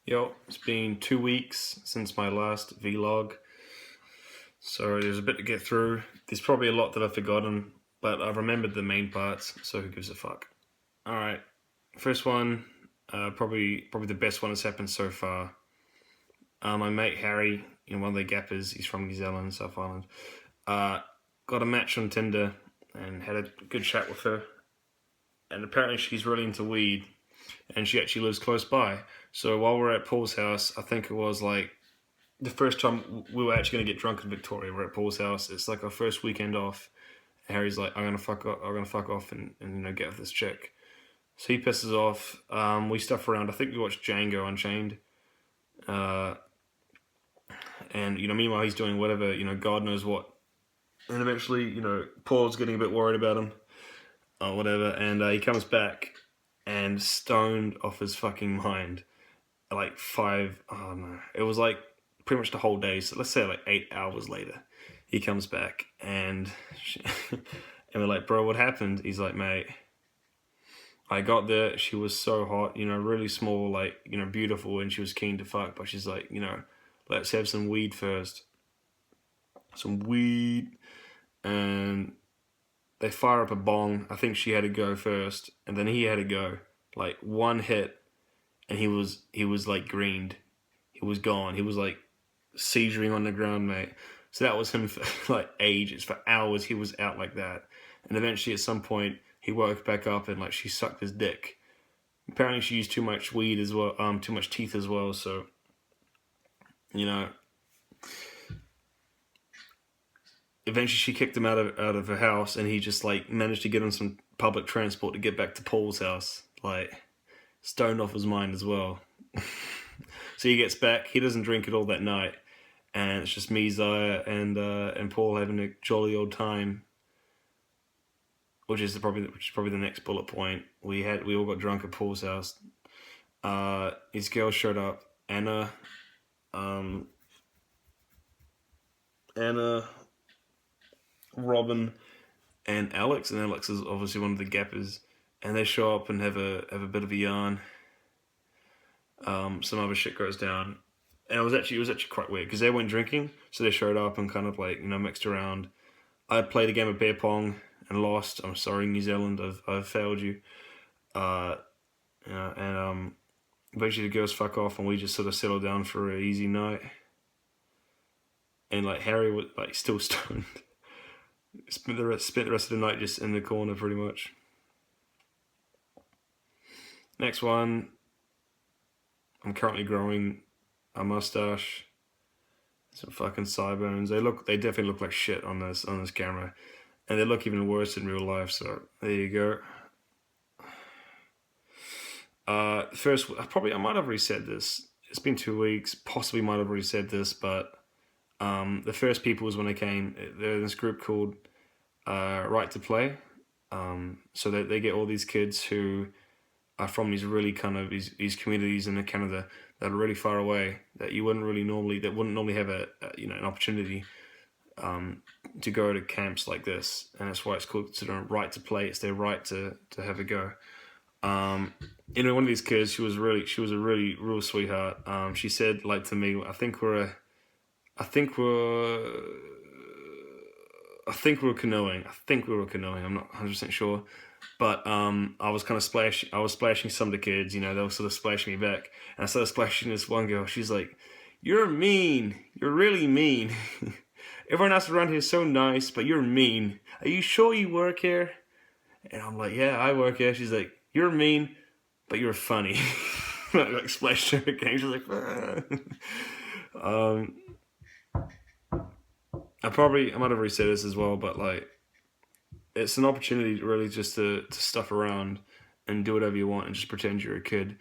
Yo, it's been 2 weeks since my last vlog, so there's a bit to get through. There's probably a lot that I've forgotten, but I've remembered the main parts, so who gives a fuck? Alright, first one, probably the best one that's happened so far. My mate Harry, one of the gappers, he's from New Zealand, South Island, got a match on Tinder and had a good chat with her. And apparently she's really into weed, and she actually lives close by. So while we're at Paul's house, I think it was like the first time we were actually gonna get drunk in Victoria. We're at Paul's house. It's like our first weekend off. Harry's like, I'm gonna fuck off and get with this chick. So he pisses off. We stuff around. I think we watched Django Unchained. Uh, and meanwhile he's doing whatever, God knows what. And eventually, Paul's getting a bit worried about him or whatever, and he comes back and stoned off his fucking mind. Like oh no, it was like pretty much the whole day. So let's say like 8 hours later, he comes back and and we're like, bro, what happened? He's like, mate, I got there. She was so hot, really small, like beautiful, and she was keen to fuck. But she's like, let's have some weed first. Some weed, and they fire up a bong. I think she had to go first, and then he had to go. Like one hit, and he was like greened. He was gone. He was like seizuring on the ground, mate. So that was him for like ages, for hours. He was out like that, and eventually at some point he woke back up and like she sucked his dick. Apparently she used too much weed as well, too much teeth as well. So eventually she kicked him out of her house, and he just like managed to get on some public transport to get back to Paul's house, like stoned off his mind as well. So he gets back. He doesn't drink at all that night, and it's just me, Zaya, and Paul having a jolly old time. Which is probably the next bullet point. We all got drunk at Paul's house. His girl showed up, Anna, Robin, and Alex. And Alex is obviously one of the gappers, and they show up and have a bit of a yarn. Some other shit goes down, and it was actually quite weird because they weren't drinking, so they showed up and kind of like mixed around. I played a game of beer pong and lost. I'm sorry, New Zealand, I've failed you. And eventually the girls fuck off, and we just sort of settle down for an easy night. And like Harry was like still stoned. spent the rest of the night just in the corner, pretty much. Next one. I'm currently growing a mustache, some fucking sideburns. They definitely look like shit on this camera, and they look even worse in real life. So there you go. First, I might have already said this. It's been 2 weeks. Possibly might have already said this, but the first people was when I came. They're in this group called Right to Play. So they get all these kids who are from these really kind of these communities in Canada that are really far away, that wouldn't normally have an opportunity to go to camps like this, and that's why it's called Right to Play. It's their right to have a go. One of these kids, she was a really real sweetheart. She said like to me, I think we're canoeing. I'm not 100% sure. But I was splashing some of the kids, they were sort of splashing me back. And I started splashing this one girl. She's like, "You're mean. You're really mean. Everyone else around here is so nice, but you're mean. Are you sure you work here?" And I'm like, "Yeah, I work here." She's like, "You're mean, but you're funny." I like splashed her again. She's like, "Ah." I might have already said this as well, but like, it's an opportunity really just to stuff around and do whatever you want and just pretend you're a kid,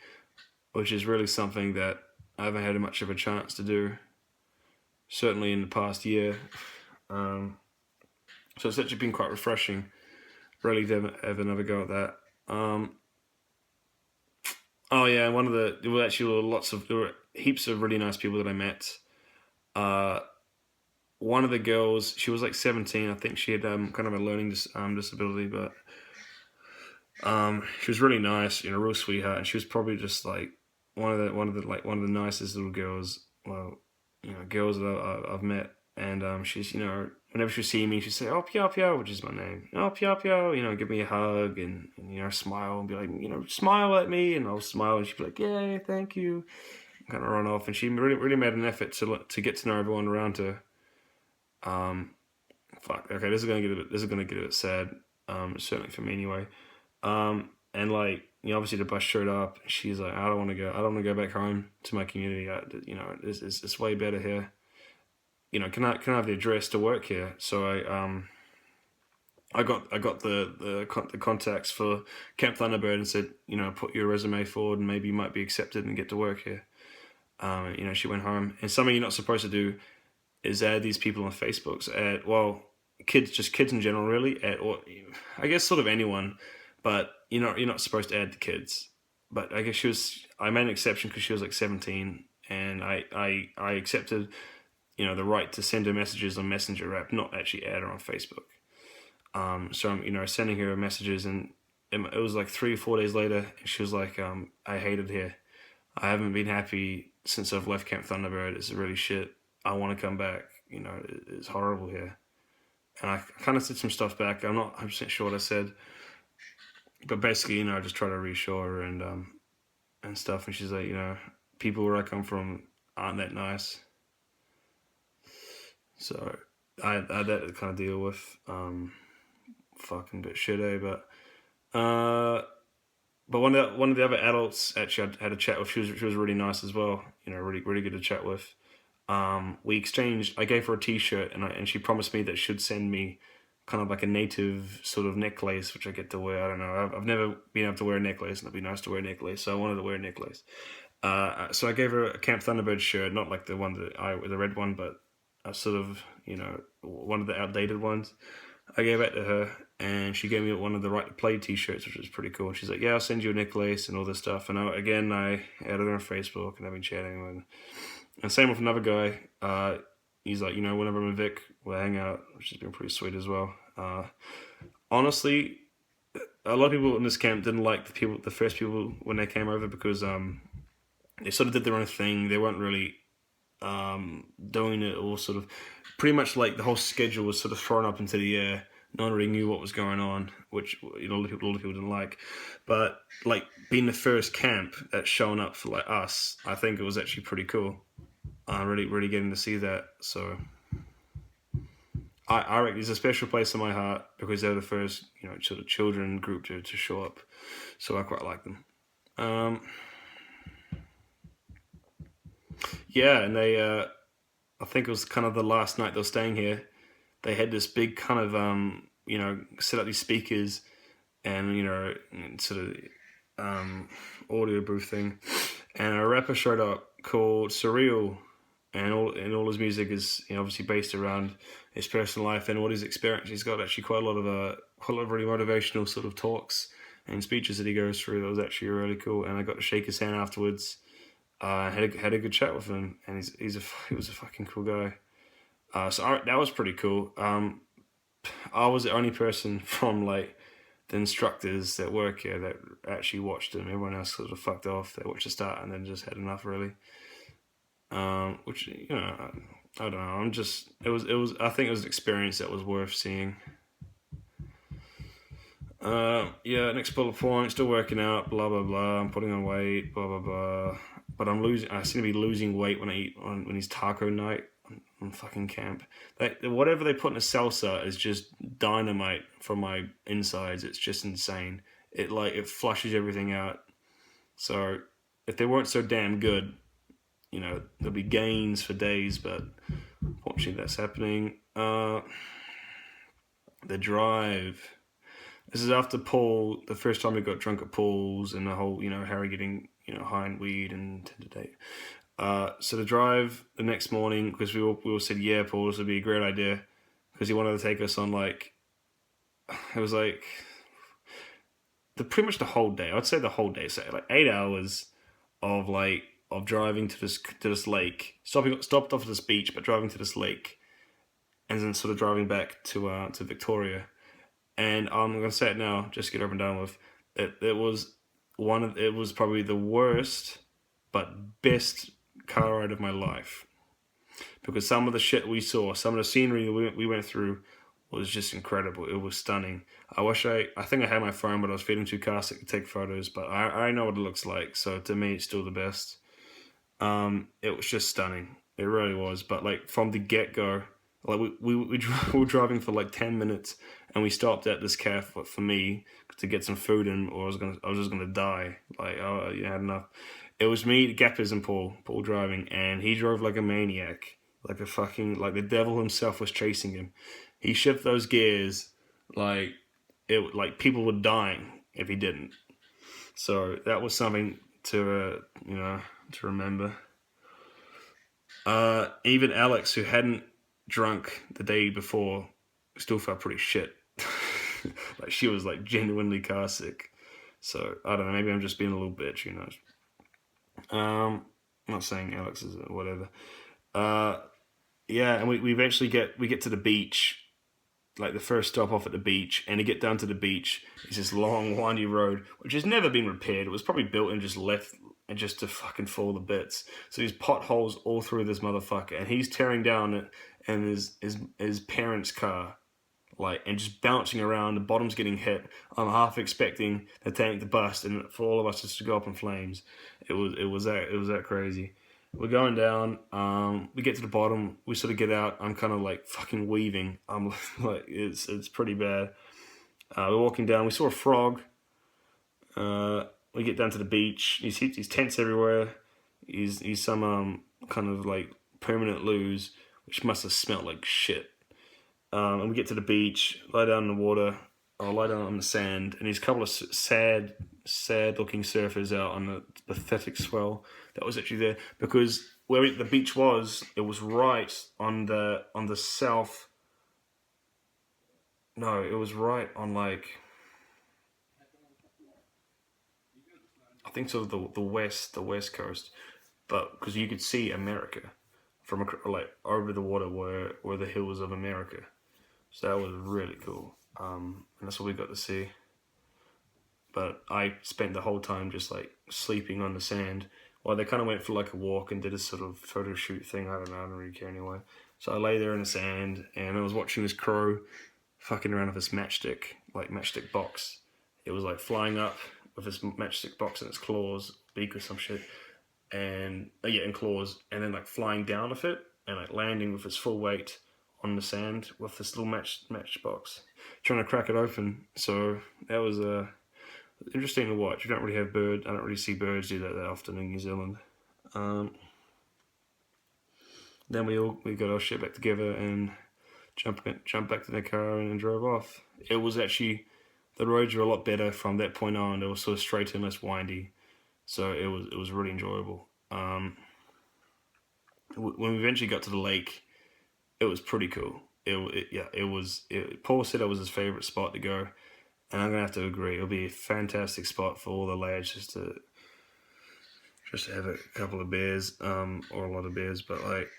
which is really something that I haven't had much of a chance to do, certainly in the past year. So it's actually been quite refreshing, really, to have another go at that. Oh yeah, there were heaps of really nice people that I met. One of the girls, she was like 17. I think she had kind of a learning disability, but she was really nice, real sweetheart. And she was probably just like one of the nicest little girls. Well, girls that I've met, and she's whenever she see me, she say "Oh Pio Pio," which is my name. "Oh Pio Pio," give me a hug and smile and be like, smile at me, and I'll smile and she'd be like, "Yeah, thank you." Kind of run off, and she really made an effort to get to know everyone around her. Um, Fuck. Okay, this is gonna get a bit sad. Certainly for me anyway. And like obviously the bus showed up. She's like, I don't want to go. I don't want to go back home to my community. It's way better here. Can I have the address to work here? So I got the contacts for Camp Thunderbird and said, put your resume forward and maybe you might be accepted and get to work here. She went home, and something you're not supposed to do is add these people on Facebook. So kids in general, really, or I guess sort of anyone, but you're not supposed to add the kids. But I guess I made an exception because she was like 17, and I accepted, the right to send her messages on Messenger app, not actually add her on Facebook. So I'm, sending her messages, and it was like 3 or 4 days later, and she was like, I hate it here. I haven't been happy since I've left Camp Thunderbird. It's really shit. I want to come back. It's horrible here. And I kind of said some stuff back. I'm not 100% sure what I said, but basically, I just try to reassure her and stuff. And she's like, people where I come from aren't that nice. So I had that to kind of deal with. Fucking bit shit, eh? But one of the other adults actually I had a chat with. She was really nice as well. Really really good to chat with. We exchanged. I gave her a T-shirt, and she promised me that she'd send me kind of like a native sort of necklace, which I get to wear. I don't know. I've never been able to wear a necklace, and it'd be nice to wear a necklace. So I wanted to wear a necklace. So I gave her a Camp Thunderbird shirt, not like the one the red one, but a sort of one of the outdated ones. I gave that to her, and she gave me one of the Right to Play T-shirts, which was pretty cool. She's like, "Yeah, I'll send you a necklace and all this stuff." And I added her on Facebook, and I've been chatting with. And same with another guy. He's like, whenever I'm in Vic, we'll hang out, which has been pretty sweet as well. Honestly, a lot of people in this camp didn't like the first people when they came over because they sort of did their own thing. They weren't really doing it all sort of pretty much like the whole schedule was sort of thrown up into the air. No one really knew what was going on, which a lot of people didn't like. But like being the first camp that's showing up for like us, I think it was actually pretty cool. Really, really getting to see that. So I reckon there's a special place in my heart because they're the first, sort of children group to show up. So I quite like them. Yeah, and they, I think it was kind of the last night they were staying here. They had this big kind of, set up these speakers and, sort of audio booth thing. And a rapper showed up called Surreal, and all his music is obviously based around his personal life and what he's experienced. He's got actually quite a lot of really motivational sort of talks and speeches that he goes through. That was actually really cool, and I got to shake his hand afterwards. Had a good chat with him, and he was a fucking cool guy. That was pretty cool. I was the only person from like the instructors that work here that actually watched him. Everyone else sort of fucked off. They watched the start and then just had enough, really. Which I don't know. I think it was an experience that was worth seeing. Next bullet point. Still working out. Blah blah blah. I'm putting on weight. Blah blah blah. But I seem to be losing weight when I eat when it's taco night on fucking camp. Whatever they put in a salsa is just dynamite for my insides. It's just insane. It flushes everything out. So if they weren't so damn good, there'll be gains for days, but unfortunately that's happening. The drive. This is after Paul, the first time we got drunk at Paul's and the whole, Harry getting, high on weed and to date. So the drive the next morning, because we all said, yeah, Paul, this would be a great idea, because he wanted to take us on it was pretty much the whole day. I'd say the whole day, so like 8 hours of driving to this lake, stopped off at this beach, but driving to this lake, and then sort of driving back to Victoria. And I'm gonna say it now, just get over and done with. It was probably the worst but best car ride of my life. Because some of the shit we saw, some of the scenery we went through was just incredible. It was stunning. I think I had my phone, but I was feeling too car sick to take photos. But I know what it looks like, so to me, it's still the best. It was just stunning. It really was. But like from the get go, like we were driving for like 10 minutes, and we stopped at this cafe for me to get some food in, or I was just gonna die. Like I had enough. It was me, Gappers, and Paul driving, and he drove like a maniac, like a fucking like the devil himself was chasing him. He shifted those gears like like people were dying if he didn't. So that was something to to remember. Even Alex, who hadn't drunk the day before, still felt pretty shit. Like she was like genuinely car sick. So I don't know. Maybe I'm just being a little bitch. Who knows? I'm not saying Alex is whatever. Uh, yeah, and we eventually get to the beach, like the first stop off at the beach, and to get down to the beach, it's this long, windy road, which has never been repaired. It was probably built and just left and just to fucking fall to bits. So there's potholes all through this motherfucker, and he's tearing down it, and his parents' car, like, and just bouncing around. The bottom's getting hit. I'm half expecting the tank to bust, and for all of us just to go up in flames. It was that crazy. We're going down. We get to the bottom. We sort of get out. I'm kind of like fucking weaving. I'm like, it's pretty bad. We're walking down. We saw a frog. We get down to the beach. He's tents everywhere. He's some kind of like permanent lose, which must have smelled like shit. And we get to the beach, lie down in the water, or lie down on the sand, and there's a couple of sad looking surfers out on the pathetic swell that was actually there, because where the beach was, it was right on the south. No, it was right on like, I think sort of the west coast, but because you could see America from like over the water where the hills of America. So that was really cool. And that's what we got to see. But I spent the whole time just like sleeping on the sand while they kind of went for like a walk and did a sort of photo shoot thing. I don't really care anyway. So I lay there in the sand and I was watching this crow fucking around with this matchstick box. It was like flying up with this matchstick box in its claws, beak or some shit. And in claws, and then like flying down with it and like landing with its full weight on the sand with this little matchbox, trying to crack it open. So that was interesting to watch. You don't really have birds. I don't really see birds do that often in New Zealand. Then we got our shit back together and jumped back to the car and drove off. It was actually, the roads were a lot better from that point on. They were sort of straight and less windy, so it was really enjoyable. When we eventually got to the lake, it was pretty cool. Paul said it was his favorite spot to go, and I'm gonna have to agree. It'll be a fantastic spot for all the lads just to have a couple of beers, or a lot of beers, but like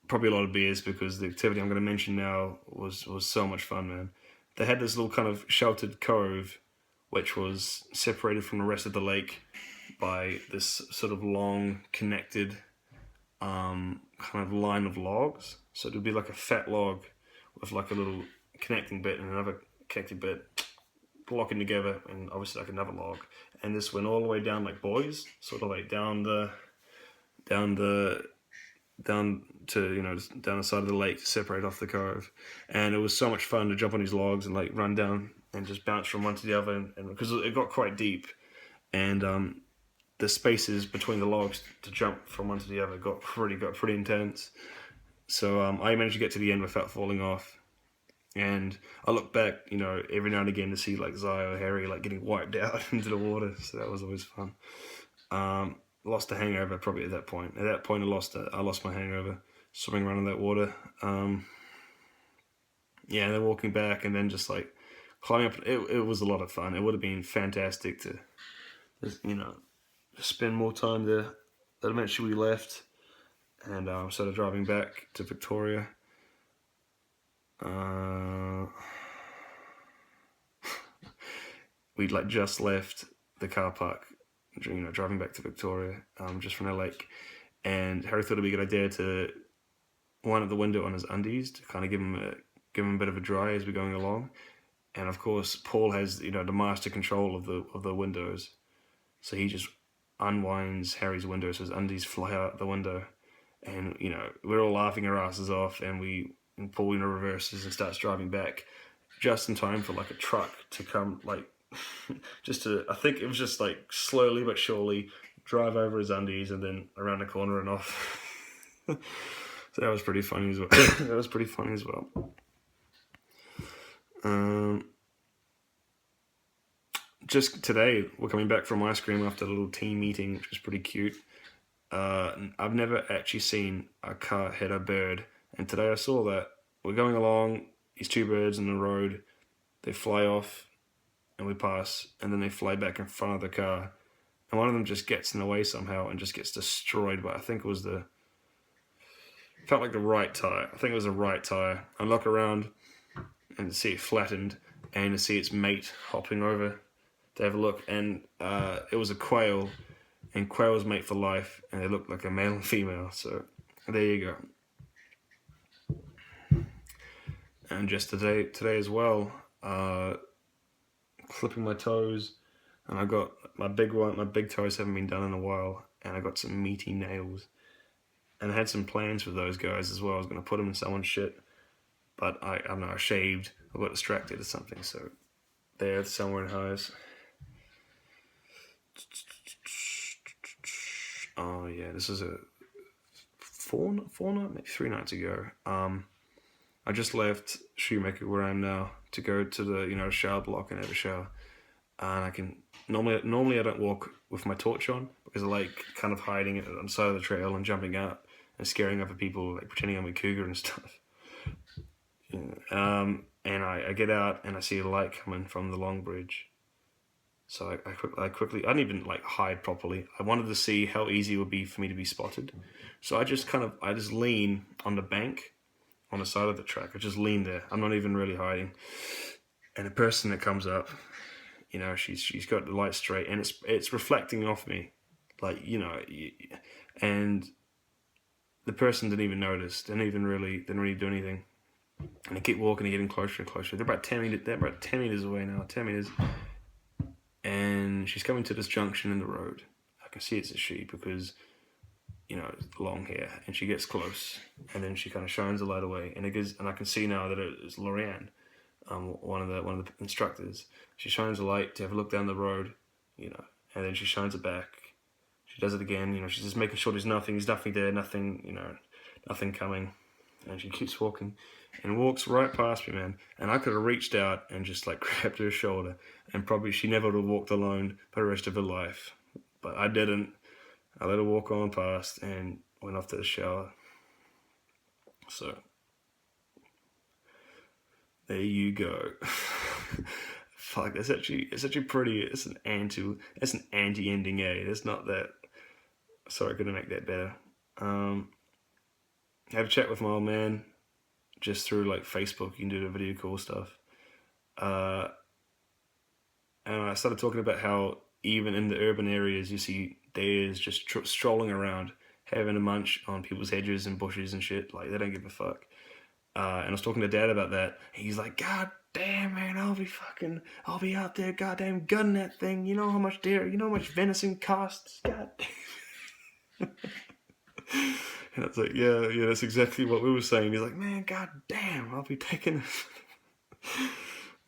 probably a lot of beers, because the activity I'm gonna mention now was so much fun, man. They had this little kind of sheltered cove, which was separated from the rest of the lake by this sort of long connected kind of line of logs. So it would be like a fat log with like a little connecting bit and another connecting bit locking together, and obviously like another log. And this went all the way down like boys, sort of like down to down the side of the lake to separate off the cove. And it was so much fun to jump on these logs and like run down and just bounce from one to the other, and because it got quite deep, and the spaces between the logs to jump from one to the other got pretty intense. So I managed to get to the end without falling off. And I look back, every now and again to see like Zai or Harry like getting wiped out into the water. So that was always fun. Lost the hangover probably at that point. At that point, I lost my hangover swimming around in that water. And then walking back and then just like climbing up. It was a lot of fun. It would have been fantastic to, spend more time there. But eventually we left and started driving back to Victoria. We'd like just left the car park driving back to Victoria, just from the lake, and Harry thought it'd be a good idea to wind up the window on his undies to kind of give him a bit of a dry as we're going along. And of course, Paul has the master control of the windows, so he just unwinds Harry's window so his undies fly out the window, and we're all laughing our asses off, and Paul reverses and starts driving back, just in time for like a truck to come, like I think it was just like slowly but surely drive over his undies and then around the corner and off. So that was pretty funny as well. That was pretty funny as well. Just today, we're coming back from ice cream after a little team meeting, which was pretty cute. I've never actually seen a car hit a bird, and today I saw that. We're going along, these two birds in the road, they fly off, and we pass, and then they fly back in front of the car, and one of them just gets in the way somehow and just gets destroyed by, I think it was felt like the right tire. I think it was the right tire. I look around and see it flattened, and to see its mate hopping over to have a look, and it was a quail, and quails mate for life, and they look like a male and female, so there you go. And just today as well, clipping my toes, and I got my big toes haven't been done in a while, and I got some meaty nails, and I had some plans for those guys as well. I was going to put them in someone's shit, but I don't know, I shaved, I got distracted or something, so they're somewhere in Highs. Oh yeah, this is a four night, maybe 3 nights ago. I just left Shoemaker where I am now to go to the shower block and have a shower. And I can normally I don't walk with my torch on because I like kind of hiding it on the side of the trail and jumping out and scaring other people, like pretending I'm a cougar and stuff. Yeah. And I get out and I see a light coming from the long bridge. So I quickly, I didn't even like hide properly. I wanted to see how easy it would be for me to be spotted. So I just lean on the bank on the side of the track. I just lean there. I'm not even really hiding. And the person that comes up, she's got the light straight and it's reflecting off me, like, and the person didn't even notice. Didn't really do anything. And I keep walking and getting closer and closer. They're about 10 meters away now. 10 meters. And she's coming to this junction in the road. I can see it's a she because, long hair. And she gets close, and then she kind of shines the light away, and I can see now that it's Lorianne, one of the instructors. She shines a light to have a look down the road, and then she shines it back. She does it again. She's just making sure there's nothing there, nothing, nothing coming, and she keeps walking. And walks right past me, man. And I could have reached out and just like grabbed her shoulder, and probably she never would have walked alone for the rest of her life. But I didn't. I let her walk on past and went off to the shower. So there you go. Fuck, it's actually pretty. It's an anti-ending, It's not that. Sorry, I couldn't make that better. Have a chat with my old man. Just through like Facebook, you can do the video call stuff. And I started talking about how even in the urban areas, you see deers just strolling around, having a munch on people's hedges and bushes and shit. Like, they don't give a fuck. And I was talking to Dad about that. He's like, God damn, man, I'll be out there goddamn gunning that thing. You know how much venison costs? God damn. And I was like, yeah, that's exactly what we were saying. He's like, man, god damn, I'll be taking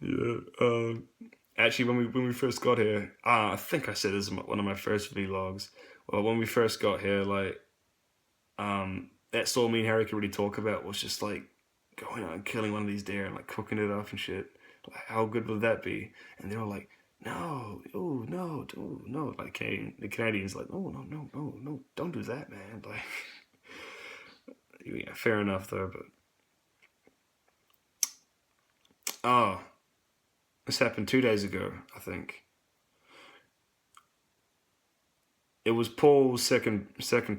yeah. Actually, when we first got here, I think I said this in one of my first vlogs. Well, when we first got here, like, that's all me and Harry could really talk about was just like going out and killing one of these deer and like cooking it up and shit. Like, how good would that be? And they were like, no, oh no, oh no, like the Canadians, like, oh no, don't do that, man. Like. Yeah, fair enough though, but this happened 2 days ago, I think. It was Paul's second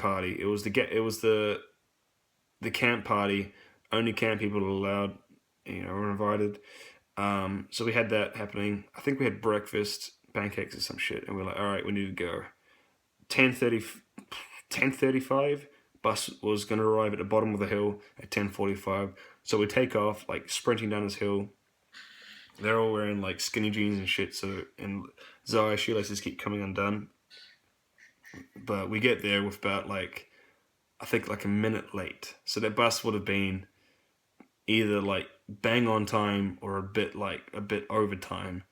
party. It was the camp party. Only camp people were allowed, were invited. So we had that happening. I think we had breakfast, pancakes or some shit, and we were like, all right, we need to go. 10:30, 10:35. Bus was going to arrive at the bottom of the hill at 10:45. So we take off, like sprinting down this hill. They're all wearing like skinny jeans and shit. So and Zaya shoelaces keep coming undone. But we get there with about like, I think like a minute late. So that bus would have been either like bang on time or a bit over time.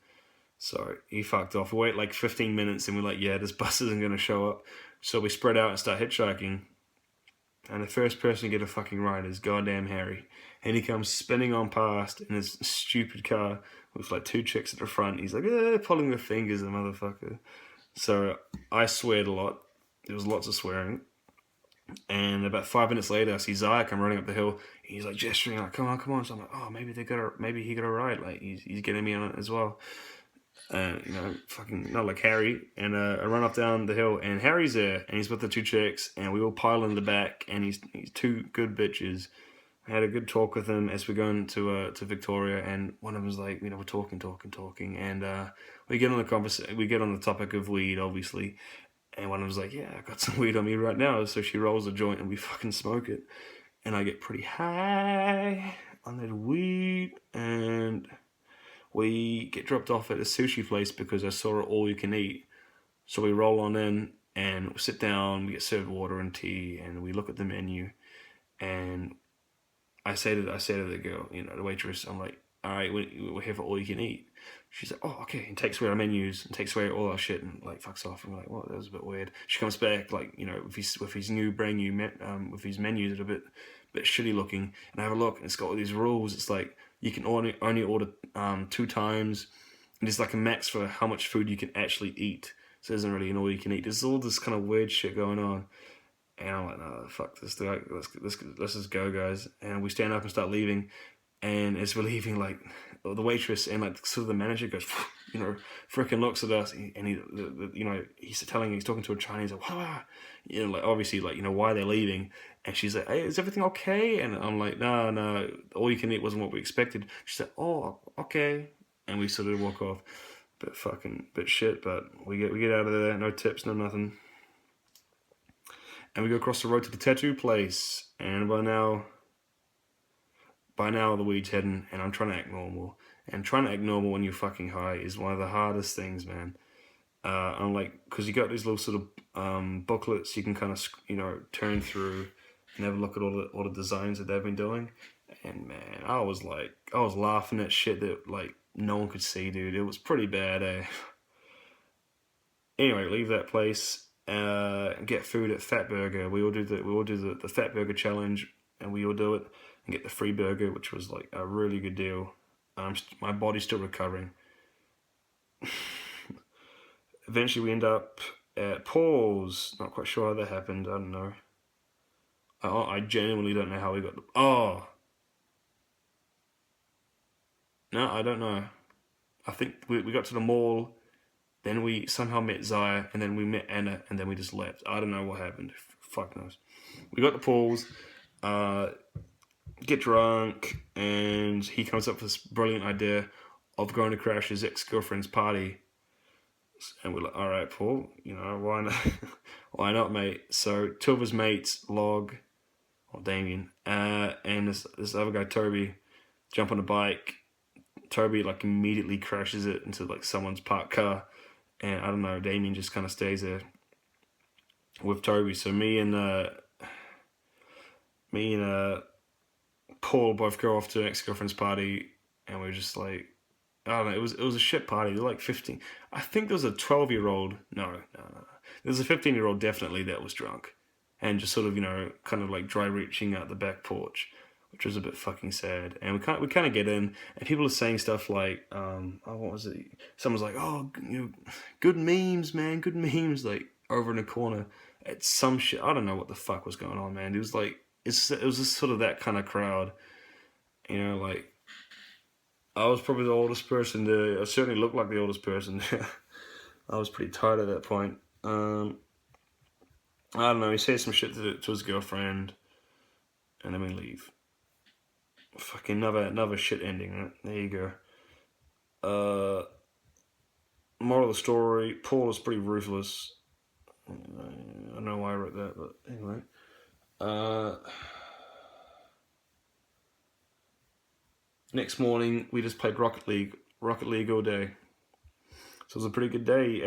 So he fucked off. We wait like 15 minutes and we're like, yeah, this bus isn't going to show up. So we spread out and start hitchhiking. And the first person to get a fucking ride is goddamn Harry. And he comes spinning on past in his stupid car with like two chicks at the front. He's like, pulling the fingers, the motherfucker. So I sweared a lot. There was lots of swearing. And about 5 minutes later, I see Zaya come running up the hill. He's like gesturing, like, come on. So I'm like, oh, maybe he got a ride. Like he's getting me on it as well. Fucking not like Harry. And I run up down the hill, and Harry's there, and he's with the two chicks, and we all pile in the back, and he's two good bitches. I had a good talk with him as we're going to Victoria, and one of them's like, we're talking, and we get on the topic of weed, obviously, and one of them's like, yeah, I got some weed on me right now, so she rolls a joint, and we fucking smoke it, and I get pretty high on that weed, and we get dropped off at a sushi place because I saw it all you can eat. So we roll on in and we sit down, we get served water and tea, and we look at the menu, and I say to the girl, the waitress, I'm like, all right, we're here for all you can eat. She's like, oh, okay, and takes away our menus and takes away all our shit and like fucks off. And we're like, well, that was a bit weird. She comes back like, with his brand new with his menus that are a bit shitty looking, and I have a look, and it's got all these rules. It's like you can only order 2 times, and there's like a max for how much food you can actually eat. So there isn't really an all you can eat. There's all this kind of weird shit going on. And I'm like, no, fuck this. Let's just go, guys. And we stand up and start leaving. And as we're leaving, like, the waitress and, like, sort of the manager goes, freaking looks at us. And he's talking to a Chinese, like, wow. Like, obviously, like, why they're leaving. And she's like, hey, is everything okay? And I'm like, no, all you can eat wasn't what we expected. She's like, oh, okay. And we sort of walk off. Bit shit, but we get out of there, no tips, no nothing. And we go across the road to the tattoo place, and by now the weed's heading, and I'm trying to act normal. And trying to act normal when you're fucking high is one of the hardest things, man. I'm like, because you got these little sort of booklets you can kind of turn through and have a look at all the designs that they've been doing. And man, I was laughing at shit that like no one could see, dude. It was pretty bad, eh? Anyway, leave that place. Get food at Fat Burger. We all do the Fat Burger challenge, and we all do it and get the free burger, which was like a really good deal. My body's still recovering. Eventually, we end up at Paul's. Not quite sure how that happened. I don't know. I genuinely don't know how we got. No, I don't know. I think we got to the mall. Then we somehow met Zaya, and then we met Anna, and then we just left. I don't know what happened. Fuck knows. We got the Pauls, get drunk, and he comes up with this brilliant idea of going to crash his ex-girlfriend's party. And we're like, all right, Paul, why not? Why not, mate? So 2 of his mates, Log, or Damien, and this other guy, Toby, jump on a bike. Toby like immediately crashes it into like someone's parked car. And I don't know, Damien just kind of stays there with Toby. So me and Paul both go off to an ex-girlfriend's party, and we're just like, I don't know, it was a shit party. There were like 15. I think there was a 12-year-old. No. There was a 15-year-old definitely that was drunk, and just sort of kind of like dry reaching out the back porch, which was a bit fucking sad. And we kind of get in, and people are saying stuff like, what was it? Someone's like, oh, good memes, man, good memes, like over in the corner. It's some shit. I don't know what the fuck was going on, man. It was like, it was just sort of that kind of crowd, like, I was probably the oldest person there. I certainly looked like the oldest person there. I was pretty tired at that point. I don't know, he said some shit to his girlfriend, and then we leave. Fucking another shit ending, right? There you go. Moral of the story, Paul is pretty ruthless. I don't know why I wrote that, but anyway. Next morning, we just played Rocket League all day. So it was a pretty good day.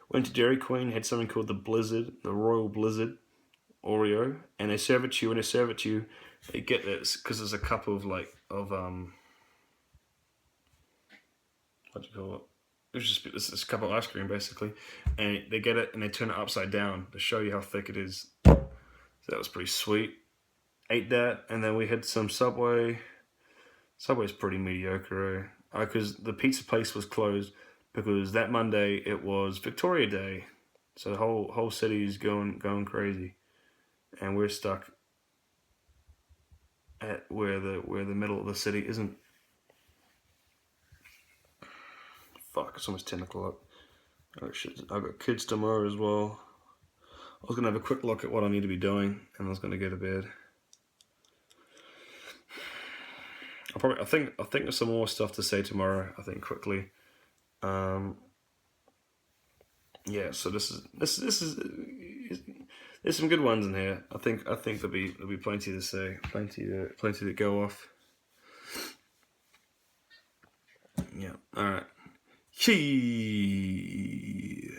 Went to Dairy Queen, had something called the Blizzard, the Royal Blizzard Oreo, and they serve it to you. When they serve it to you, they get this because there's a cup of what do you call it? It's a cup of ice cream basically, and they get it and they turn it upside down to show you how thick it is. So that was pretty sweet. Ate that, and then we had some Subway. Subway's pretty mediocre, because the pizza place was closed because that Monday it was Victoria Day, so the whole city's going crazy, and we're stuck at where the middle of the city isn't. Fuck, it's almost 10 o'clock. Oh shit, I've got kids tomorrow as well. I was gonna have a quick look at what I need to be doing, and I was gonna go to bed. I think there's some more stuff to say tomorrow. I think quickly. Yeah, so this is there's some good ones in here. I think there'll be plenty to say, plenty to go off. Yeah. All right. Chee.